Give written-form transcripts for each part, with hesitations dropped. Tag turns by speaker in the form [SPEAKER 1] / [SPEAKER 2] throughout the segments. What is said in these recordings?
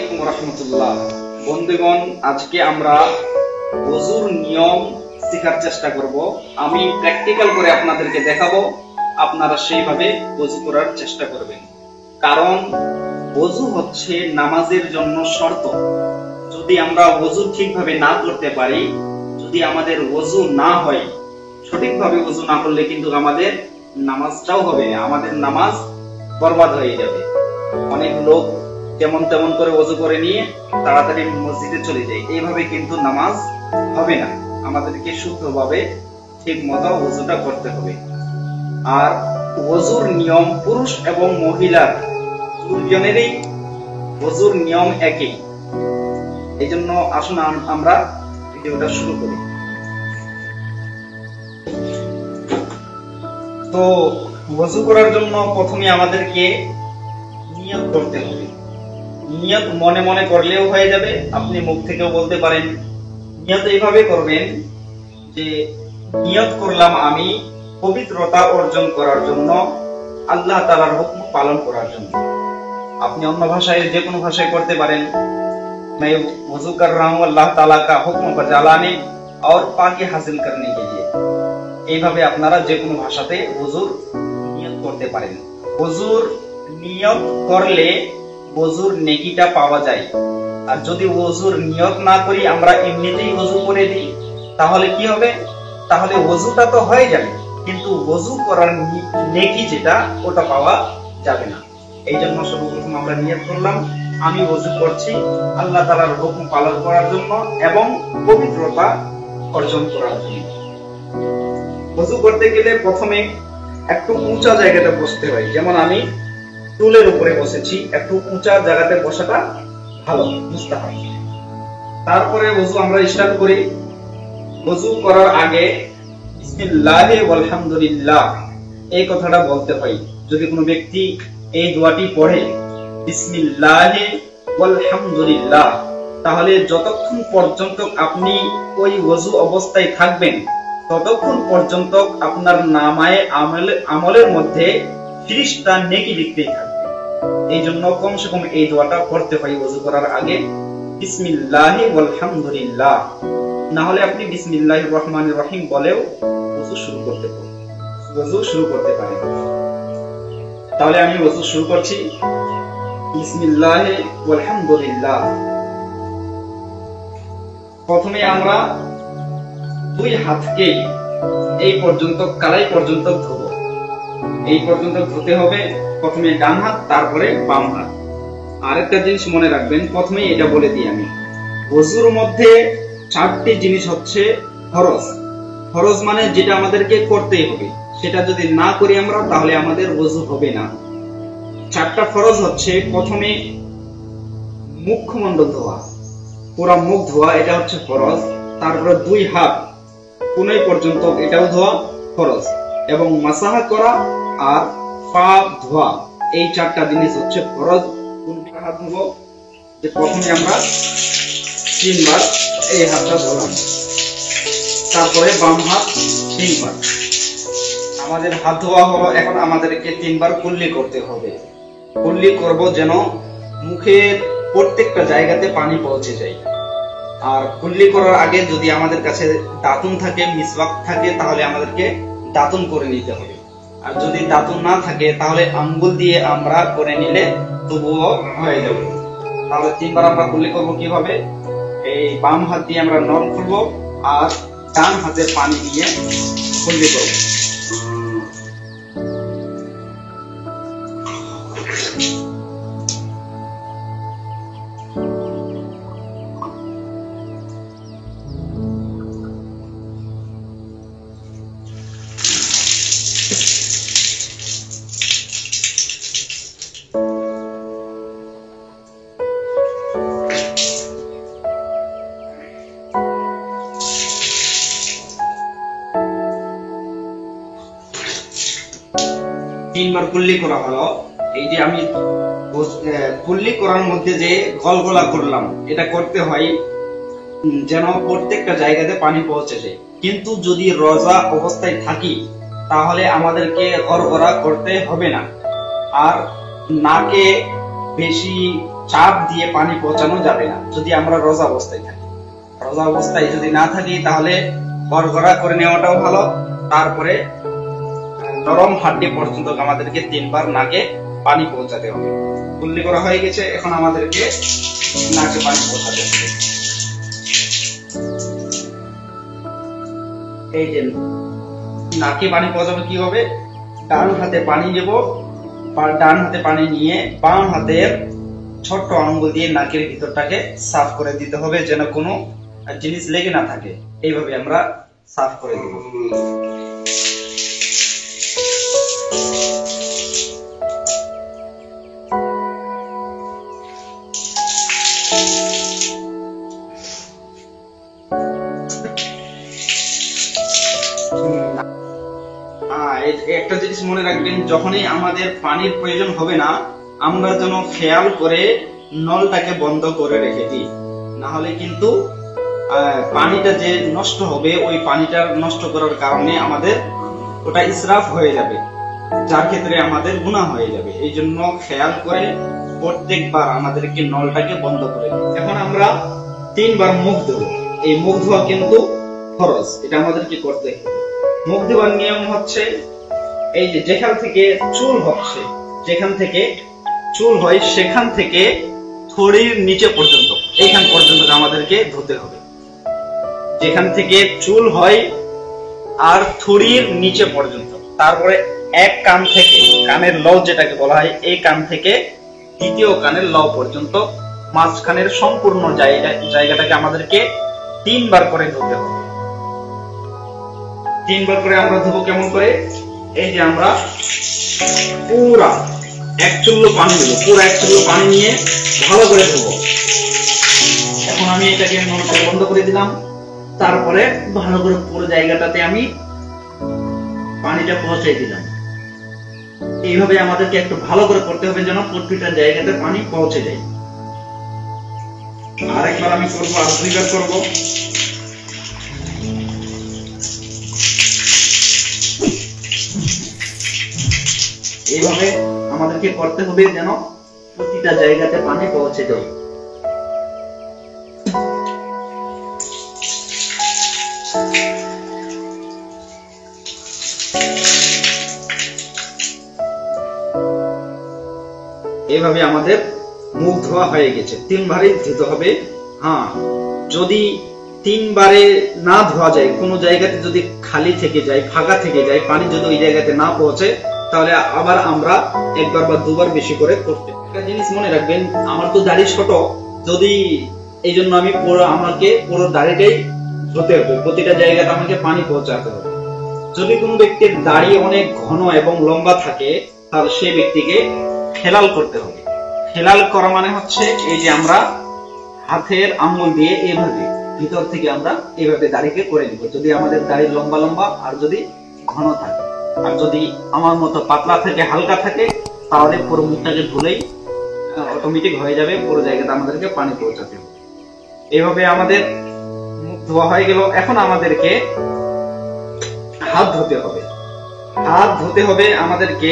[SPEAKER 1] আলাইকুম রাহমাতুল্লাহ। বন্ধুগণ, আজকে আমরা ওযুর নিয়ম শেখার চেষ্টা করব। আমি প্র্যাকটিক্যাল করে আপনাদেরকে দেখাবো, আপনারা সেইভাবে ওযু করার চেষ্টা করবেন। কারণ ওযু হচ্ছে নামাজের জন্য শর্ত। যদি আমরা ওযু ঠিকভাবে না করতে পারি, যদি আমাদের ওযু না হয়, সঠিকভাবে ওযু না করলে কিন্তু আমাদের নামাজটাও হবে না, আমাদের নামাজ বরবাদ হয়ে যাবে। অনেক লোক যেমন তেমন করে ওযু করে নিয়ে তাড়াতাড়ি মসজিদে চলে যায়, এইভাবে কিন্তু নামাজ হবে না। আমাদেরকে শুদ্ধভাবে ঠিক মতো ওযুটা করতে হবে। আর ওযুর নিয়ম পুরুষ এবং মহিলার দুজনেরই ওযুর নিয়ম একই। এই জন্য আসুন আমরা ভিডিওটা শুরু করি। তো ওযু করার জন্য প্রথমে আমাদেরকে নিয়ত করতে হবে। নিয়ত মনে মনে করলেও হয়ে যাবে, আপনি মুখ থেকেও বলতে পারেন। নিয়ত এইভাবে করবেন যে নিয়ত করলাম আমি পবিত্রতা অর্জন করার জন্য, আল্লাহ তাআলার হুকুম পালন করার জন্য। আপনি অন্য ভাষায় যে কোনো ভাষায় করতে পারেন। मैं वज़ू कर रहा हूं अल्लाह ताला का हुक्म बजा लाने और पाकी हासिल करने के लिए। এইভাবে আপনারা যে কোনো ভাষাতে ওযুর নিয়ত করতে পারেন। ওযুর নিয়ত করলে ওযুর নেকিটা পাওয়া যায়। আর যদি ওযুর নিয়ত না করি, আমরা এমনিতেই ওযু করে দিই, তাহলে কি হবে? তাহলে ওযুটা তো হয়ে যাবে, কিন্তু ওযু করার নেকি যেটা, ওটা পাওয়া যাবে না। এই জন্য সর্বপ্রথম আমরা নিয়ত করলাম আমি ওযু করছি আল্লাহ তাআলার হুকুম পালন করার জন্য এবং পবিত্রতা অর্জন করার জন্য। ওযু করতে গেলে প্রথমে একটু উঁচা জায়গাতে বসতে হয়। যেমন আমি টুলের উপরে বসেছি, একটু উঁচা জায়গাতে বসাটা ভালো, মুস্তাহাব। তারপরে ওযু আমরা স্টার্ট করি। ওযু করার আগে বিসমিল্লাহি ওয়াল হামদুলিল্লাহ এই কথাটা বলতে হয়। যদি কোনো ব্যক্তি এই দোয়াটি পড়ে বিসমিল্লাহি ওয়াল হামদুলিল্লাহ, তাহলে যতক্ষণ পর্যন্ত আপনি ওই ওযু অবস্থায় থাকবেন, ততক্ষণ পর্যন্ত আপনার নামায়ে আমলের মধ্যে 30টা নেকি লিখতেই থাকবে। এই জন্য কমসে কম এই দোয়াটা পড়তে হয় ওযু করার আগে, বিসমিল্লাহি ওয়াল হামদুলিল্লাহ। না হলে আপনি বিসমিল্লাহির রহমানির রহিম বলেও ওযু শুরু করতে পারেন। তাহলে আমি ওযু শুরু করছি, বিসমিল্লাহি ওয়াল হামদুলিল্লাহ। প্রথমে আমরা দুই হাতকে এই পর্যন্ত, কালাই পর্যন্ত ধোবো। এই পর্যন্ত ধুতে হবে। প্রথমে ডান হাত, তারপরে বাম হাত। আরেকটা জিনিস মনে রাখবেন, প্রথমে এটা বলে দিই আমি, ওযুর মধ্যে 4টি জিনিস হচ্ছে ফরজ। ফরজ মানে যেটা আমাদেরকে করতেই হবে, সেটা যদি না করি আমরা, তাহলে আমাদের ওযু হবে না। 4টা ফরজ হচ্ছে, প্রথমে মুখমণ্ডল ধোয়া, পুরা মুখ ধোয়া, এটা হচ্ছে ফরজ। তারপরে 2 হাত কোণে পর্যন্ত, এটাও ধোয়া ফরজ। এবং মাসাহা করা আর পা ধোয়া, এই 4টা জিনিস হচ্ছে ফরজ। কোনটা হাত ধোবো? যে প্রথমে আমরা 3 বার এই হাতটা ধরলাম, তারপরে বাম হাত 3 বার। আমাদের হাত ধোয়া হলো, এখন আমাদেরকে 3 বার কুল্লি করতে হবে। কুল্লি করব যেন মুখের প্রত্যেকটা জায়গাতে পানি পৌঁছে যায়। আর কুল্লি করার আগে যদি আমাদের কাছে দাঁতুন থাকে, মিসওয়াক থাকে, তাহলে আমাদেরকে দাঁতুন করে নিতে হবে। আর যদি দাঁতুন না থাকে, তাহলে আঙ্গুল দিয়ে আমরা করে নিলে তবুও হয়ে যাবে। তাহলে 3 বার আমরা কুল্লি করব কিভাবে? এই বাম হাত দিয়ে আমরা নল খুলবো আর ডান হাতে পানি দিয়ে কুল্লি করব। তিনবার কুল্লি করা হলো। এই যে আমি কুল্লি করার মধ্যে যে গলগলা করলাম, এটা করতে হয় যেন প্রত্যেকটা জায়গাতে পানি পৌঁছে যায়। কিন্তু যদি রোজা অবস্থায় থাকি, তাহলে আমাদেরকে গড়গড়া করতে হবে না। আর নাকে বেশি চাপ দিয়ে পানি পৌঁছানো যাবে না যদি আমরা রোজা অবস্থায় থাকি। রোজা অবস্থায় যদি না থাকি তাহলে গড়গড়া করে নেওয়াটাও ভালো। তারপরে নরম হাড্ডি পর্যন্ত আমাদেরকে 3 বার নাকে পানি পৌঁছাতে হবে। কুল্লি করা হয়ে গেছে, এখন আমাদেরকে নাকে পানি পৌঁছাতে হবে। এই যে নাকে পানি পৌঁছাবে কি হবে, ডান হাতে পানি নেব, ডান হাতে পানি নিয়ে বাম হাতের ছোট্ট আঙ্গুল দিয়ে নাকের ভিতরটাকে সাফ করে দিতে হবে, যেন কোনো জিনিস লেগে না থাকে। এইভাবে আমরা সাফ করে দেব। একটা জিনিস মনে রাখবেন, যখনই আমাদের পানির প্রয়োজন হবে না আমরা যেন খেয়াল করে নলটাকে বন্ধ করে রেখে দিই, না হলে কিন্তু পানিটা যে নষ্ট হবে ওই পানিটা নষ্ট করার কারণে আমাদের ওটা ইসরাফ হয়ে যাবে, যার ক্ষেত্রে আমাদের গুনাহ হয়ে যাবে। এই জন্য খেয়াল করে প্রত্যেকবার আমাদেরকে নলটাকে বন্ধ করে দিই। এখন আমরা 3 বার মুখ ধোব। এই মুখ ধোয়া কিন্তু ফরজ, এটা আমাদেরকে করতে হবে। মুখ ধোয়ার নিয়ম হচ্ছে এই যে যেখান থেকে চুল হচ্ছে, যেখান থেকে চুল হয় সেখান থেকে থড়ির নিচে পর্যন্ত, এইখান পর্যন্ত আমাদেরকে ধুতে হবে। যেখান থেকে চুল হয় আর থড়ির নিচে পর্যন্ত, তারপরে এক কান থেকে, কানের লও যেটাকে বলা হয়, এই কান থেকে দ্বিতীয় কানের লও পর্যন্ত মাঝখানের সম্পূর্ণ জায়গাটাকে আমাদেরকে 3 বার করে ধুতে হবে। 3 বার করে আমরা ধুবো কেমন করে, এই যে আমরা পুরা 1 চুল্লু পানি দেবো, পুরো 1 চুল্লু পানি নিয়ে ভালো করে ধুবো। এখন আমি এটাকে নলটা বন্ধ করে দিলাম, তারপরে ভালো করে পুরো জায়গাটাতে আমি পানিটা পৌঁছাই দিলাম। এইভাবে আমাদেরকে একটু ভালো করে করতে হবে যেন প্রত্যেকটা জায়গাতে পানি পৌঁছে যায়। আরেকবার আমি করবো, আর 2 বার করবো। এইভাবে আমাদেরকে করতে হবে যেন প্রতিটা জায়গাতে পানি পৌঁছে যায়। এইভাবে আমাদের মুখ ধোয়া হয়ে গেছে। 3 বারে ধুতে হবে। হ্যাঁ, যদি 3 বারে না ধোয়া যায়, কোনো জায়গাতে যদি খালি থেকে যায়, ফাঁকা থেকে যায়, পানি যদি ওই জায়গাতে না পৌঁছে, তাহলে আবার আমরা 1 বার বা 2 বার বেশি করে করতে। একটা জিনিস মনে রাখবেন, আমার তো দাড়ি ছোট, যদি এই জন্য আমি আমাকে পুরো দাড়িটাই ধুতে হবে, প্রতিটা জায়গাতে আমাকে পানি পৌঁছাতে হবে। যদি কোনো ব্যক্তির দাড়ি অনেক ঘন এবং লম্বা থাকে তাহলে সেই ব্যক্তিকে খেলাল করতে হবে। খেলাল করা মানে হচ্ছে এই যে আমরা হাতের আঙ্গুল দিয়ে এইভাবে ভিতর থেকে আমরা এইভাবে দাড়িকে করে দিব, যদি আমাদের দাড়ি লম্বা লম্বা আর যদি ঘন থাকে। আর যদি আমার মতো পাতলা থাকে, হালকা থাকে, তাহলে পুরো মুখটাকে ধুলেই অটোমেটিক হয়ে যাবে, পুরো জায়গাতে আমাদেরকে পানি পৌঁছাতে হবে। এইভাবে আমাদের মুখ ধোয়া হয়ে গেল। এখন আমাদেরকে হাত ধুতে হবে। হাত ধুতে হবে আমাদেরকে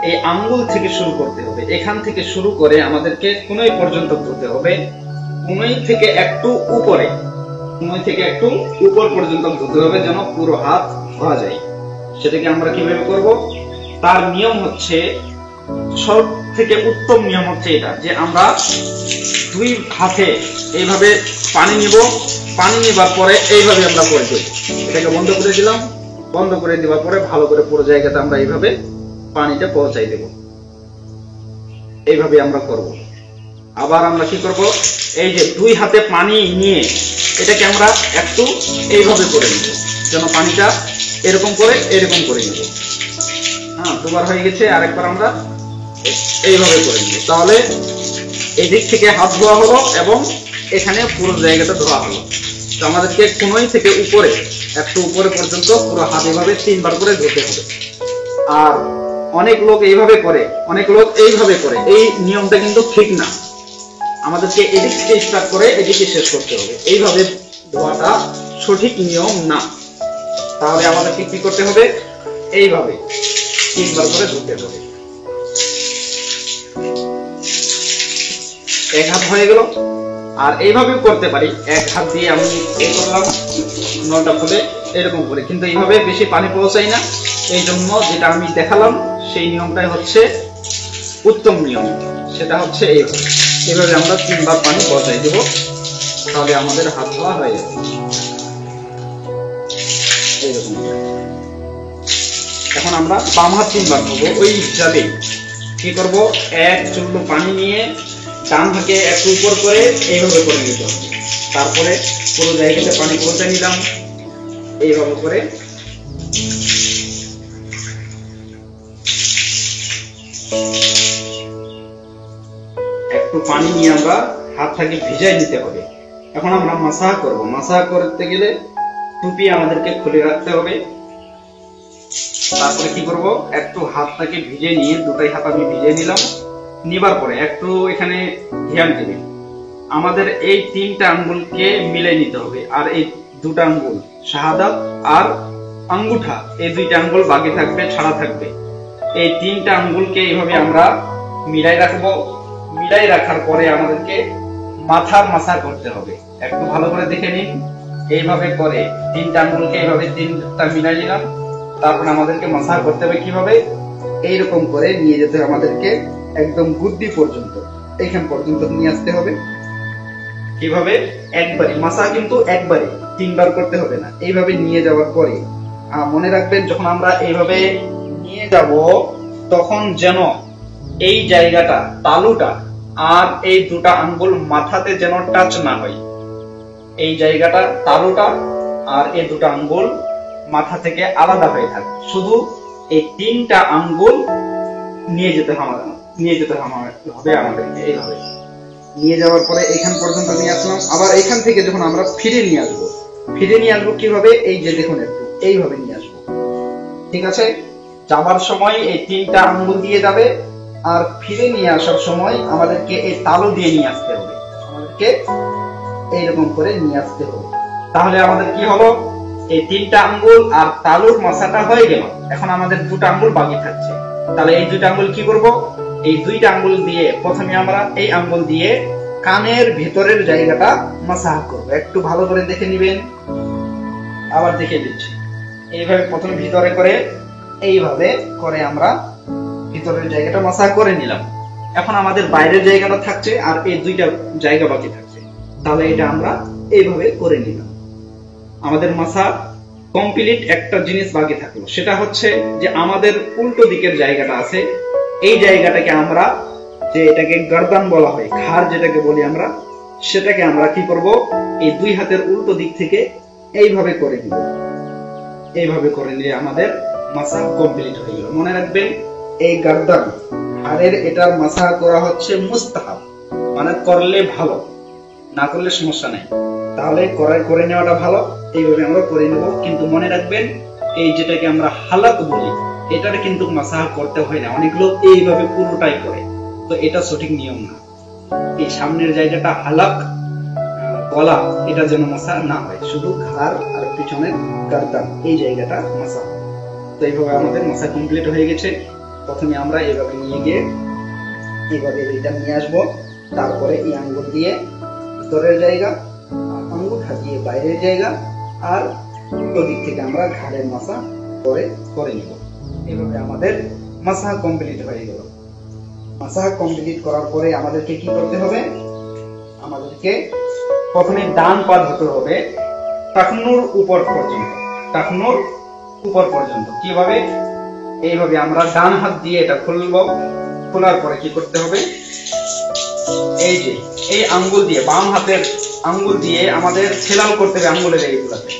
[SPEAKER 1] এই আঙ্গুল থেকে শুরু করতে হবে, এখান থেকে শুরু করে আমাদেরকে কোনই পর্যন্ত ধুতে হবে। কোনই থেকে একটু উপরে, কোনই থেকে একটু উপর পর্যন্ত ধুতে হবে যেন পুরো হাত ধোয়া যায়। সেটাকে আমরা কিভাবে করব, তার নিয়ম হচ্ছে, সব থেকে উত্তম নিয়ম হচ্ছে এটা যে আমরা 2 হাতে এইভাবে পানি নিব, পানি নেবার পরে এইভাবে আমরা করে দেব। এটাকে বন্ধ করে দিলাম, বন্ধ করে দেওয়ার পরে ভালো করে পুরো জায়গাতে আমরা এইভাবে পানিটা পৌঁছাই দেব। এইভাবে আমরা করব। আবার আমরা কি করব, এই যে 2 হাতে পানি নিয়ে এটাকে আমরা একটু এইভাবে করে নেব, যেন পানিটা এরকম করে নেব। হ্যাঁ, 2 বার হয়ে গেছে। আরেকবার আমরা এইভাবে করে নেব, তাহলে এই দিক থেকে হাত ধোয়া হলো এবং এখানে পুরো জায়গাটা ধোয়া হলো। তো আমাদেরকে কোনই থেকে উপরে, একটু উপরে পর্যন্ত পুরো হাত এইভাবে 3 বার করে ধুতে হবে। আর অনেক লোক এইভাবে করে, অনেক লোক এইভাবে করে, এই নিয়মটা কিন্তু ঠিক না। আমাদেরকে এদিক থেকে স্টার্ট করে এদিকে শেষ করতে হবে। এইভাবে ধোয়াটা সঠিক নিয়ম না। তাহলে আমাদেরকে কি করতে হবে, এইভাবে 3 বার করে ধুতে হবে। এক হাত হয়ে গেল। আর এইভাবেও করতে পারি, এক হাত দিয়ে আমি এই করলাম, নলটা খুলে এরকম করে, কিন্তু এইভাবে বেশি পানি পৌঁছাই না। এই জন্য যেটা আমি দেখালাম সেই নিয়মটাই হচ্ছে উত্তম নিয়ম, সেটা হচ্ছে এইভাবে আমরা 3 বার পানি পৌঁছাই দেব, তাহলে আমাদের হাত ধোয়া হয়ে যাবে। এইরকম এখন আমরা বাম হাত 3 বার ধোবো। ওই হিসাবে কি করব, এক চুল্লু পানি নিয়ে ডান হাতে একটু উপর করে এইভাবে করে নিতে হবে। তারপরে পুরো জায়গাতে পানি পৌঁছে নিলাম এইভাবে করে। একটু পানি নিয়ে আমরা হাতটাকে ভিজাই নিতে হবে। এখন আমরা মাসাজ করব। মাসাজ করতে গেলে টুপি আমাদেরকে খুলে রাখতে হবে। তারপরে কি করব, একটু হাতটাকে ভিজে নিয়ে, দুটাই হাত আমি ভিজে নিলাম। নিবার পরে একটু এখানে ধ্যান দিবেন, আমাদের এই 3টা আঙ্গুলকে মিলে নিতে হবে। আর এই 2টা আঙ্গুল শাহাদাত আর আঙ্গুঠা, এই 2টা আঙ্গুল বাকি থাকবে, ছাড়া থাকবে। এই 3টা আঙ্গুলকে এইভাবে আমরা মিলাই রাখবো। মিলাই রাখার পরে আমাদেরকে মাথার মাসাজ করতে হবে। একটু ভালো করে দেখে নিন, এইভাবে করে 3টা আঙ্গুলকে এইভাবে 3টা মিলাই নিলাম। তারপর আমাদেরকে মাসাজ করতে হবে কিভাবে, এইরকম করে নিয়ে যেতে হবে আমাদেরকে একদম গুদ্দি পর্যন্ত, এইখান পর্যন্ত নিয়ে আসতে হবে। কিভাবে, একবারে মাসাজ কিন্তু একবারে 3 বার করতে হবে না। এইভাবে নিয়ে যাওয়ার পরে মনে রাখবেন, যখন আমরা এইভাবে নিয়ে যাব তখন যেন এই জায়গাটা, তালুটা আর এই 2টা আঙ্গুল মাথাতে যেন টাচ না হয়। এই জায়গাটা, তালুটা আর এই 2টা আঙ্গুল মাথা থেকে আলাদা হয়ে থাকে। শুধু এই 3টা আঙ্গুল নিয়ে যেতে হবে আমাদেরকে। এইভাবে নিয়ে যাওয়ার পরে এইখান পর্যন্ত নিয়ে আসলাম। আবার এইখান থেকে যখন আমরা ফিরে নিয়ে আসবো কিভাবে, এই যে দেখুন একটু এইভাবে নিয়ে আসবো। ঠিক আছে, যাবার সময় এই 3টা আঙ্গুল দিয়ে যাবে, আর ফিরে নিয়ে আসার সময় আমাদেরকে এই তালু দিয়ে নিয়ে আসতে হবে। আমাদেরকে এইরকম করে নিয়ে আসতে হবে। তাহলে আমাদের কি হলো, এই 3টা আঙ্গুল আর তালুর মাসাটা হয়ে গেল। এখন আমাদের 2টা আঙ্গুল বাকি থাকছে। তাহলে এই 2টা আঙ্গুল কি করব, এই 2টা আঙ্গুল দিয়ে প্রথমে আমরা এই আঙ্গুল দিয়ে কানের ভিতরের জায়গাটা মাসাজ করব। একটু ভালো করে দেখে নেবেন, আবার দেখে দিচ্ছি। এইভাবে প্রথমে ভিতরে করে, এইভাবে করে আমরা ভিতরের জায়গাটা মাসাজ করে নিলাম। এখন আমাদের বাইরের জায়গাটা থাকছে আর এই 2টা জায়গা বাকি থাকছে। তাহলে এটা আমরা এইভাবে করে নিলাম। আমাদের মাসাজ কমপ্লিট। একটা জিনিস বাকি থাকলো, সেটা হচ্ছে যে আমাদের উল্টো দিকের জায়গাটা আছে, এই জায়গাটাকে আমরা, যে এটাকে গর্দান বলা হয়, ঘাড় যেটাকে বলি আমরা, সেটাকে আমরা কি করব, এই 2 হাতের উল্টো দিক থেকে এইভাবে করে দিব। এইভাবে করে নিয়ে আমাদের মাসাজ কমপ্লিট হয়ে গেল। মনে রাখবেন, এই গর্দান ঘাড়ের এটার মাসাজ করা হচ্ছে মুস্তাহাব, মানে করলে ভালো, না করলে সমস্যা নেই। তাহলে করে নেওয়াটা ভালো। এইভাবে আমরা করে নেব। কিন্তু মনে রাখবেন, এই যেটাকে আমরা হালাক বলি, এটার কিন্তু মাসাজ করতে হয় না। অনেক লোক এইভাবে পুরোটাই করে, তো এটা সঠিক নিয়ম না। এই সামনের জায়গাটা হালাক, গলা, এটা যেন মাসাজ না হয়, শুধু ঘাড় আর পিছনের গর্দান এই জায়গাটা মাসাজ। তো এইভাবে আমাদের মাসাজ কমপ্লিট হয়ে গেছে। প্রথমে আমরা এইভাবে নিয়ে গিয়ে এইভাবে এটা নিয়ে আসবো। তারপরে এই আঙ্গুল দিয়ে ভিতরের জায়গা, আঙ্গুঠা দিয়ে বাইরের জায়গা, আর উল্টো দিক থেকে আমরা ঘাড়ের মাসাজ করে নিব। এইভাবে আমাদের মাসাজ কমপ্লিট হয়ে গেল। মাসাজ কমপ্লিট করার পরে আমাদেরকে কি করতে হবে, আমাদেরকে প্রথমে ডান পা ধুতে হবে টাকনুর উপর পর্যন্ত। কিভাবে, এইভাবে আমরা ডান হাত দিয়ে এটা খুলবো। খোলার পরে কি করতে হবে, এই যে এই আঙ্গুল দিয়ে, বাম হাতের আঙ্গুল দিয়ে আমাদের খেলাল করতে হবে আঙ্গুলের এইগুলাতে,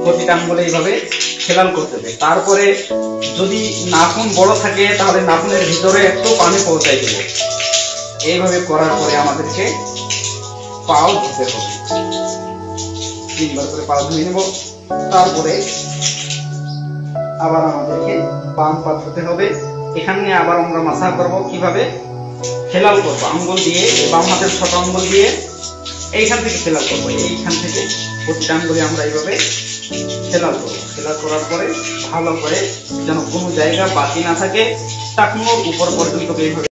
[SPEAKER 1] প্রতিটা আঙ্গুলে এইভাবে খেলাল করতে হবে। তারপরে যদি নাখুন বড় থাকে তাহলে নাখুনের ভিতরে একটু পানি পৌঁছাই দেব। এইভাবে করার পরে আমাদেরকে পাও ধুতে হবে। 3 বার করে পাও ধুয়ে নেব। তারপরে আবার আমাদেরকে বাম পা ধুতে হবে। এখানে আবার আমরা মাসাজ করব। কিভাবে, খেলাল করবো আঙ্গুল দিয়ে, বাম হাতের ছোট আঙ্গুল দিয়ে এইখান থেকে খেলাল করবো। এইখান থেকে প্রতিটা আঙ্গুলে আমরা এইভাবে খেলাল করবো। খেলাল করার পরে ভালো করে যেন কোনো জায়গা বাকি না থাকে, টাকনুর উপর পর্যন্ত এইভাবে